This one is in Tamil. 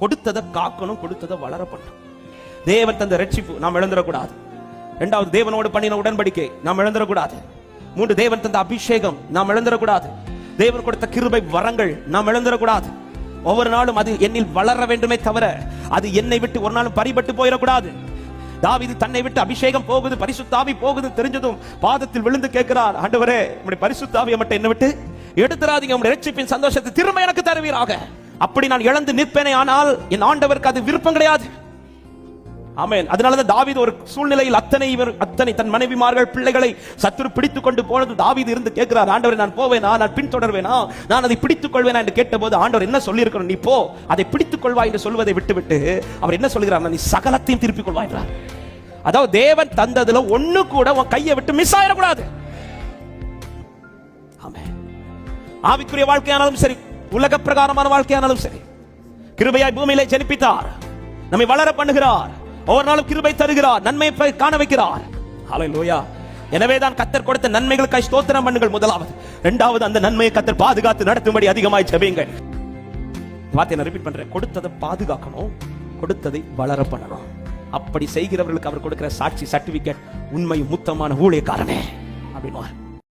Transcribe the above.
கொடுத்ததை காக்கணும், கொடுத்ததை வளர பண்ணணும். தேவன் தந்த ரட்சிப்பு நாம் இழந்துடக்கூடாது. இரண்டாவது, தேவனோடு பண்ணின உடன்படிக்கை நாம் இழந்துடக்கூடாது. மூன்று, தேவன் தந்த அபிஷேகம் நாம் இழந்துடக்கூடாது. தேவன் கொடுத்த கிருபை வரங்கள் நாம் இழந்துடக்கூடாது. ஒவ்வொரு நாளும் அது என்னில் வளர வேண்டுமே தவிர அது என்னை விட்டு ஒரு நாளும் பறிபட்டு போயிடக்கூடாது. தாவீது தன்னை விட்டு அபிஷேகம் போகுது, பரிசுத்த ஆவி போகுது தெரிஞ்சதும் பாதத்தில் விழுந்து கேட்கிறார், ஆண்டவரே உம்முடைய பரிசுத்த ஆவியை மட்டும் என்னை விட்டு எடுத்துறாதீங்க, உம்முடைய ரட்சிப்பின் சந்தோஷத்தை திரும்ப எனக்கு தருவீராக. அப்படி நான் இழந்து நிற்பேனே, ஆனால் என் ஆண்டவருக்கு அது விருப்பம் கிடையாது. ஆமென். அதனாலதான் தாவீது ஒரு சூழ்நிலையில் அத்தனை தன் மனைவிமார்கள் பிள்ளைகளை சத்துரு பிடித்துக் கொண்டு போனது தாவீது இருந்து கேட்கிறார், ஆண்டவரே நான் போவேனா, நான் பின்தொடர்வேனா, நான் அதை பிடித்துக் கொள்வேனா என்று கேட்டபோது ஆண்டவர் என்ன சொல்லி இருக்கணும், நீ போ, அதை பிடித்துக் கொள்வாய் என்று சொல்வதை விட்டுவிட்டு அவர் என்ன சொல்கிறார், நீ சகலத்தையும் திருப்பிக் கொள்வாய் என்றார். அதாவது தேவன் தந்ததுல ஒண்ணு கூட உன் கையை விட்டு மிஸ் ஆயிடக்கூடாது. ஆமென். ஆவிக்குரிய வாழ்க்கையானாலும் சரி, உலக பிரகாரமான வாழ்க்கையானாலும் சரி, கிருபையாய் பூமியிலே ஜனிப்பித்தார், நம்மை வளர பண்ணுகிறார், ஒவ்வொரு நாளும் கிருபை தருகிறார், நன்மையை காண வைக்கிறார். ஹல்லேலூயா. எனவேதான் கர்த்தர் கொடுத்த நன்மைகளுக்காய் ஸ்தோத்திரம் பண்ணுங்கள் முதலாவது. இரண்டாவது, அந்த நன்மையை கர்த்தர் பாதுகாத்து நடத்தும்படி அதிகமாய் ஜெபியுங்கள். வார்த்தையை நான் ரிப்பீட் பண்றேன், கொடுத்ததை பாதுகாக்கணும், கொடுத்ததை வளர பண்ணணும். அப்படி செய்கிறவர்களுக்கு அவர் கொடுக்கிற சாட்சி சர்டிபிகேட், உண்மை முத்தமான ஊழியக்காரனே அப்படின்னுவார்.